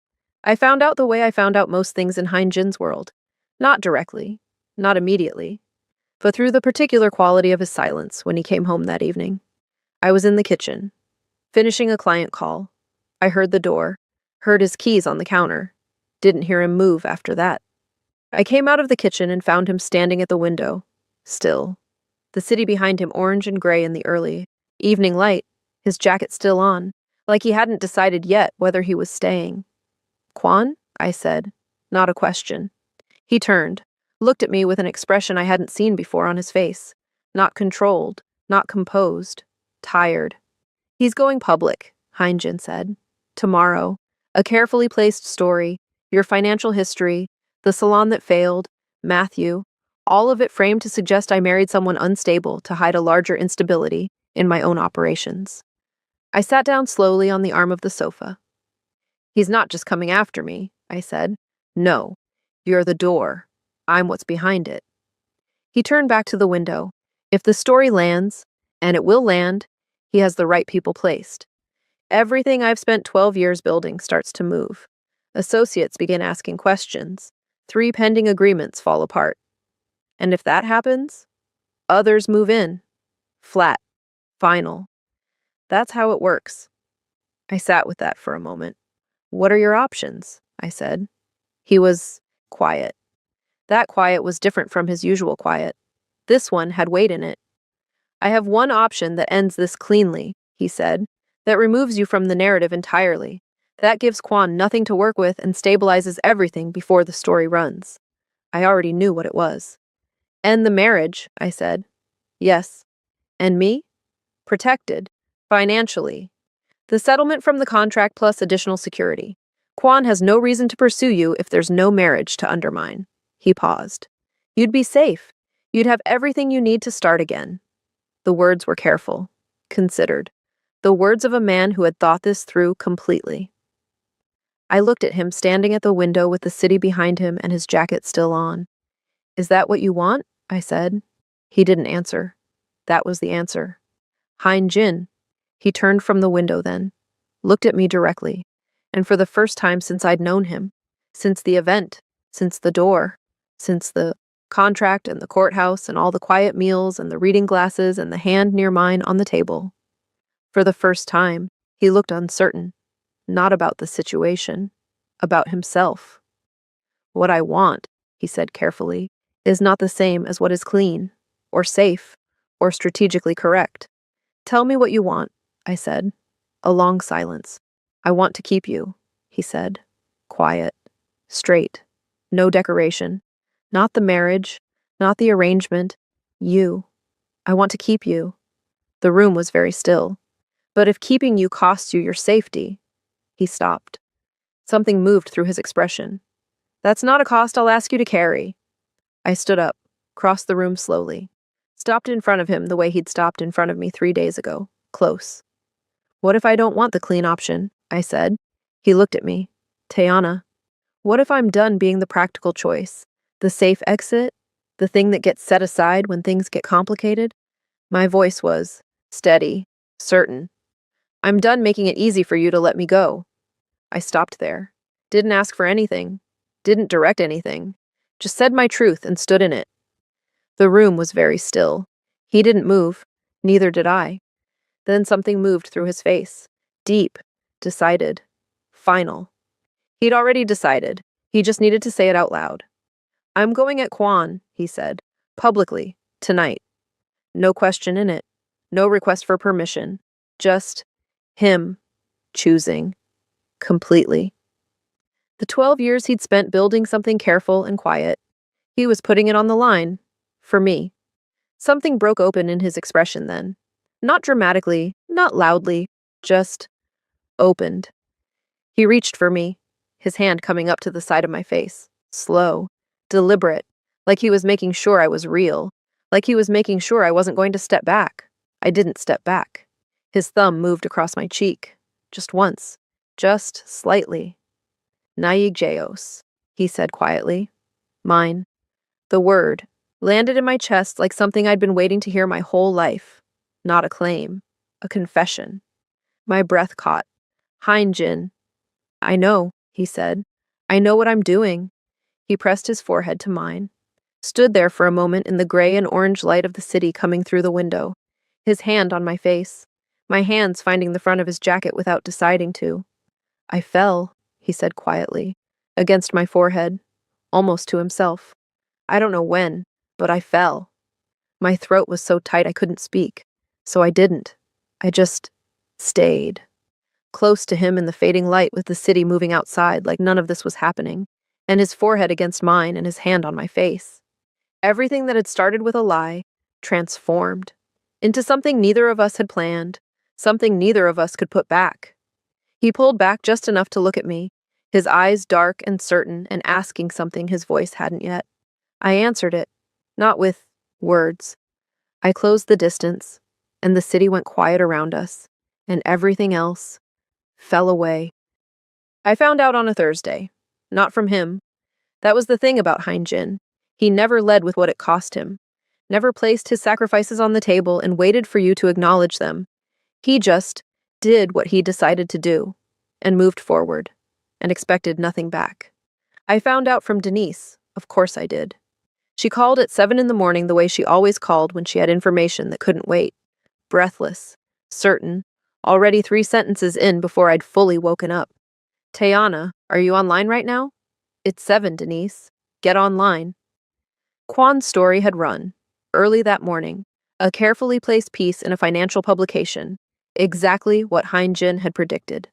A: I found out the way I found out most things in Hein Jin's world. Not directly, not immediately, but through the particular quality of his silence when he came home that evening. I was in the kitchen, finishing a client call. I heard the door, heard his keys on the counter. Didn't hear him move after that. I came out of the kitchen and found him standing at the window, still. The city behind him orange and gray in the early evening light, his jacket still on, like he hadn't decided yet whether he was staying. "Kwan?" I said, not a question. He turned, looked at me with an expression I hadn't seen before on his face. Not controlled, not composed, tired. "He's going public," Hein Jin said. "Tomorrow. A carefully placed story, your financial history, the salon that failed, Matthew, all of it framed to suggest I married someone unstable to hide a larger instability in my own operations." I sat down slowly on the arm of the sofa. "He's not just coming after me," I said. "No, you're the door. I'm what's behind it." He turned back to the window. If the story lands, and it will land, he has the right people placed. Everything I've spent 12 years building starts to move. Associates begin asking questions. 3 pending agreements fall apart. And if that happens, others move in. Flat. Final. That's how it works. I sat with that for a moment. "What are your options?" I said. He was quiet. That quiet was different from his usual quiet. This one had weight in it. "I have one option that ends this cleanly," he said, "that removes you from the narrative entirely. That gives Kwan nothing to work with and stabilizes everything before the story runs." I already knew what it was. "End the marriage," I said. "Yes." "And me?" "Protected. Financially. The settlement from the contract plus additional security. Kwan has no reason to pursue you if there's no marriage to undermine." He paused. "You'd be safe. You'd have everything you need to start again." The words were careful, considered. The words of a man who had thought this through completely. I looked at him standing at the window with the city behind him and his jacket still on. "Is that what you want?" I said. He didn't answer. That was the answer. "Hein Jin." He turned from the window then, looked at me directly, and for the first time since I'd known him, since the event, since the door, since the contract and the courthouse and all the quiet meals and the reading glasses and the hand near mine on the table. For the first time, he looked uncertain, not about the situation, about himself. "What I want," he said carefully, "is not the same as what is clean, or safe, or strategically correct." "Tell me what you want," I said. A long silence. "I want to keep you," he said. Quiet. Straight. No decoration. Not the marriage, not the arrangement. You. I want to keep you. The room was very still. "But if keeping you costs you your safety..." He stopped. Something moved through his expression. "That's not a cost I'll ask you to carry." I stood up, crossed the room slowly, stopped in front of him the way he'd stopped in front of me 3 days ago, close. "What if I don't want the clean option?" I said. He looked at me. "Tayana, what if I'm done being the practical choice, the safe exit, the thing that gets set aside when things get complicated?" My voice was steady, certain. "I'm done making it easy for you to let me go." I stopped there. Didn't ask for anything. Didn't direct anything. Just said my truth and stood in it. The room was very still. He didn't move. Neither did I. Then something moved through his face. Deep. Decided. Final. He'd already decided. He just needed to say it out loud. "I'm going at Kwan," he said. "Publicly. Tonight." No question in it. No request for permission. Just him choosing. Completely. The 12 years he'd spent building something careful and quiet. He was putting it on the line. For me. Something broke open in his expression then. Not dramatically, not loudly, just opened. He reached for me, his hand coming up to the side of my face. Slow, deliberate, like he was making sure I was real, like he was making sure I wasn't going to step back. I didn't step back. His thumb moved across my cheek. Just once. Just slightly. Naiggeos, he said quietly. Mine. The word landed in my chest like something I'd been waiting to hear my whole life. Not a claim. A confession. My breath caught. Hein-jin. I know, he said. I know what I'm doing. He pressed his forehead to mine. Stood there for a moment in the gray and orange light of the city coming through the window. His hand on my face. My hands finding the front of his jacket without deciding to. I fell, he said quietly, against my forehead, almost to himself. I don't know when, but I fell. My throat was so tight I couldn't speak, so I didn't. I just stayed. Close to him in the fading light with the city moving outside like none of this was happening, and his forehead against mine and his hand on my face. Everything that had started with a lie transformed into something neither of us had planned, something neither of us could put back. He pulled back just enough to look at me, his eyes dark and certain and asking something his voice hadn't yet. I answered it, not with words. I closed the distance, and the city went quiet around us, and everything else fell away. I found out on a Thursday. Not from him. That was the thing about Hein-jin. He never led with what it cost him, never placed his sacrifices on the table and waited for you to acknowledge them. He just did what he decided to do, and moved forward, and expected nothing back. I found out from Denise. Of course I did. She called at 7 in the morning the way she always called when she had information that couldn't wait. Breathless, certain, already 3 sentences in before I'd fully woken up. Tayana, are you online right now? It's 7, Denise. Get online. Kwan's story had run, early that morning, a carefully placed piece in a financial publication, exactly what Hein-jin had predicted.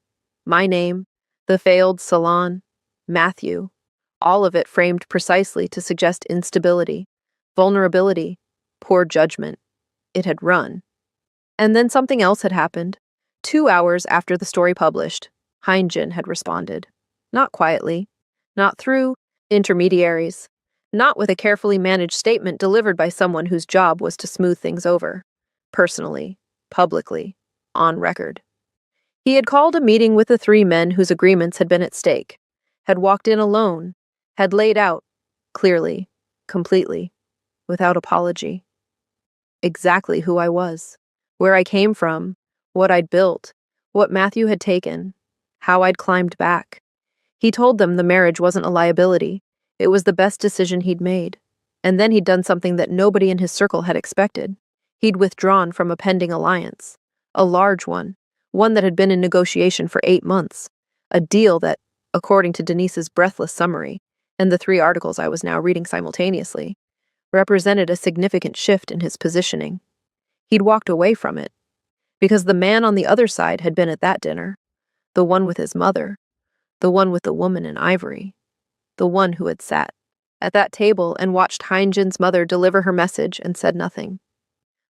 A: My name, the failed salon, Matthew, all of it framed precisely to suggest instability, vulnerability, poor judgment. It had run. And then something else had happened. 2 hours after the story published, Hein-jin had responded. Not quietly, not through intermediaries, not with a carefully managed statement delivered by someone whose job was to smooth things over. Personally, publicly, on record. He had called a meeting with the 3 men whose agreements had been at stake, had walked in alone, had laid out, clearly, completely, without apology. Exactly who I was, where I came from, what I'd built, what Matthew had taken, how I'd climbed back. He told them the marriage wasn't a liability. It was the best decision he'd made. And then he'd done something that nobody in his circle had expected. He'd withdrawn from a pending alliance. A large one that had been in negotiation for 8 months. A deal that, according to Denise's breathless summary, and the 3 articles I was now reading simultaneously, represented a significant shift in his positioning. He'd walked away from it, because the man on the other side had been at that dinner, the one with his mother, the one with the woman in ivory, the one who had sat at that table and watched Hein-jin's mother deliver her message and said nothing.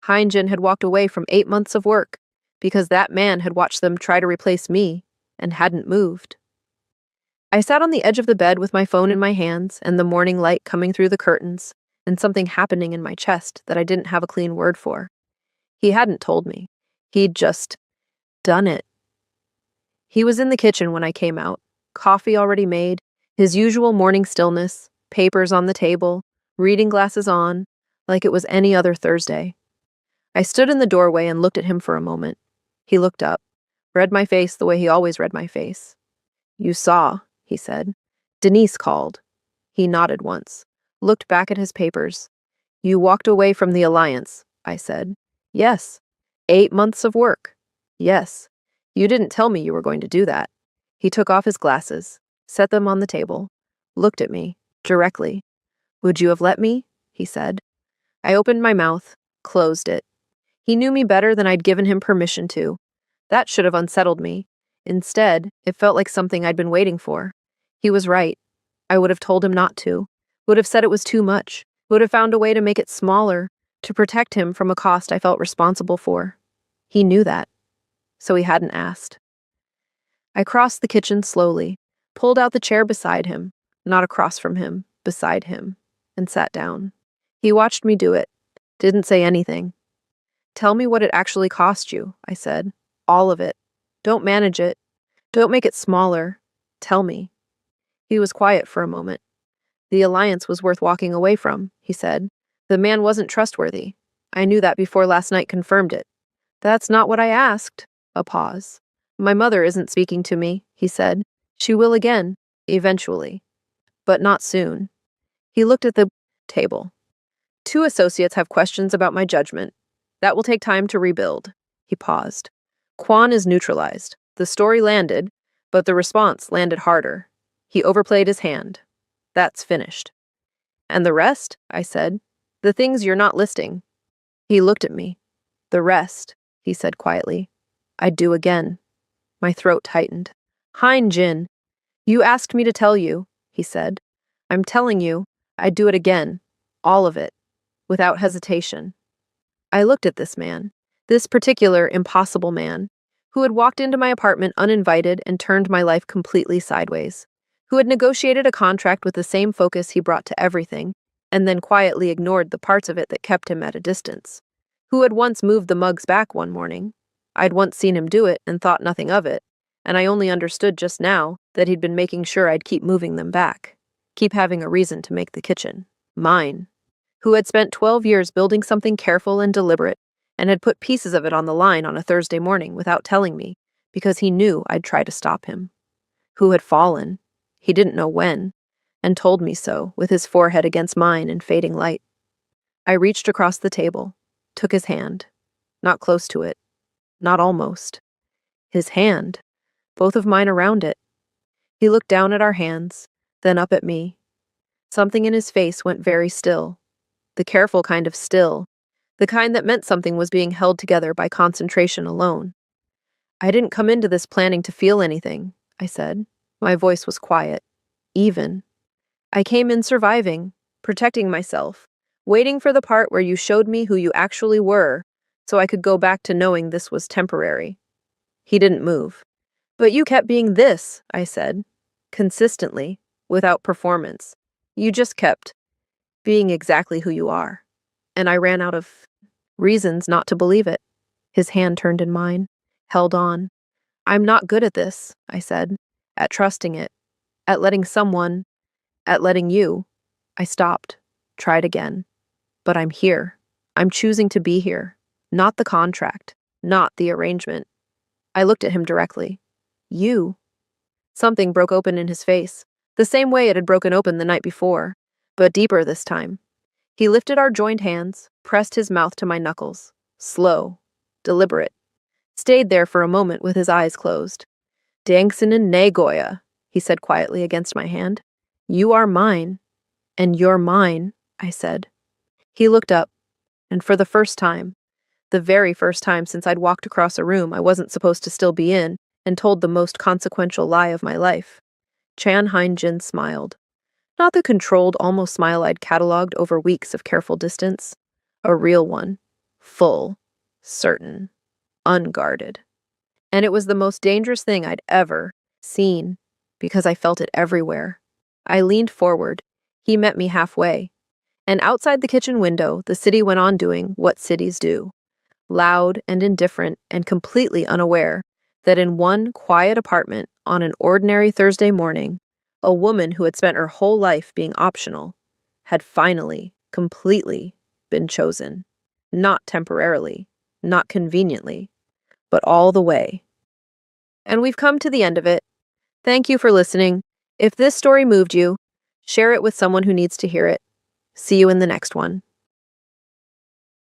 A: Hein-jin had walked away from 8 months of work because that man had watched them try to replace me and hadn't moved. I sat on the edge of the bed with my phone in my hands and the morning light coming through the curtains and something happening in my chest that I didn't have a clean word for. He hadn't told me. He'd just done it. He was in the kitchen when I came out, coffee already made, his usual morning stillness, papers on the table, reading glasses on, like it was any other Thursday. I stood in the doorway and looked at him for a moment. He looked up, read my face the way he always read my face. You saw, he said. Denise called. He nodded once, looked back at his papers. You walked away from the alliance, I said. Yes. 8 months of work. Yes. You didn't tell me you were going to do that. He took off his glasses, set them on the table, looked at me, directly. Would you have let me? He said. I opened my mouth, closed it. He knew me better than I'd given him permission to. That should have unsettled me. Instead, it felt like something I'd been waiting for. He was right. I would have told him not to, would have said it was too much, would have found a way to make it smaller, to protect him from a cost I felt responsible for. He knew that, so he hadn't asked. I crossed the kitchen slowly, pulled out the chair beside him, not across from him, beside him, and sat down. He watched me do it, didn't say anything. Tell me what it actually cost you, I said. All of it. Don't manage it. Don't make it smaller. Tell me. He was quiet for a moment. The alliance was worth walking away from, he said. The man wasn't trustworthy. I knew that before last night confirmed it. That's not what I asked. A pause. My mother isn't speaking to me, he said. She will again, eventually. But not soon. He looked at the table. 2 associates have questions about my judgment. That will take time to rebuild. He paused. Quan is neutralized. The story landed, but the response landed harder. He overplayed his hand. That's finished. And the rest? I said. The things you're not listing. He looked at me. The rest, he said quietly. I'd do again. My throat tightened. Hein Jin. You asked me to tell you, he said. I'm telling you, I'd do it again. All of it. Without hesitation. I looked at this man, this particular impossible man, who had walked into my apartment uninvited and turned my life completely sideways, who had negotiated a contract with the same focus he brought to everything, and then quietly ignored the parts of it that kept him at a distance, who had once moved the mugs back one morning. I'd once seen him do it and thought nothing of it, and I only understood just now that he'd been making sure I'd keep moving them back, keep having a reason to make the kitchen mine, who had spent 12 years building something careful and deliberate, and had put pieces of it on the line on a Thursday morning without telling me, because he knew I'd try to stop him, who had fallen, he didn't know when, and told me so, with his forehead against mine in fading light. I reached across the table, took his hand, not close to it, not almost. His hand, both of mine around it. He looked down at our hands, then up at me. Something in his face went very still. The careful kind of still, the kind that meant something was being held together by concentration alone. I didn't come into this planning to feel anything, I said. My voice was quiet, even. I came in surviving, protecting myself, waiting for the part where you showed me who you actually were, so I could go back to knowing this was temporary. He didn't move. But you kept being this, I said, consistently, without performance. You just kept being exactly who you are. And I ran out of reasons not to believe it. His hand turned in mine, held on. I'm not good at this, I said, at trusting it, at letting someone, at letting you. I stopped, tried again. But I'm here. I'm choosing to be here. Not the contract, not the arrangement. I looked at him directly. You. Something broke open in his face, the same way it had broken open the night before, but deeper this time. He lifted our joined hands, pressed his mouth to my knuckles, slow, deliberate, stayed there for a moment with his eyes closed. Dangsinen Nagoya, he said quietly against my hand. You are mine, and you're mine, I said. He looked up, and for the first time, the very first time since I'd walked across a room I wasn't supposed to still be in, and told the most consequential lie of my life, Chan Hein-jin smiled. Not the controlled, almost smile I'd cataloged over weeks of careful distance. A real one. Full. Certain. Unguarded. And it was the most dangerous thing I'd ever seen, because I felt it everywhere. I leaned forward. He met me halfway. And outside the kitchen window, the city went on doing what cities do. Loud and indifferent and completely unaware that in one quiet apartment on an ordinary Thursday morning, a woman who had spent her whole life being optional had finally, completely been chosen. Not temporarily, not conveniently, but all the way. And we've come to the end of it. Thank you for listening. If this story moved you, share it with someone who needs to hear it. See you in the next one.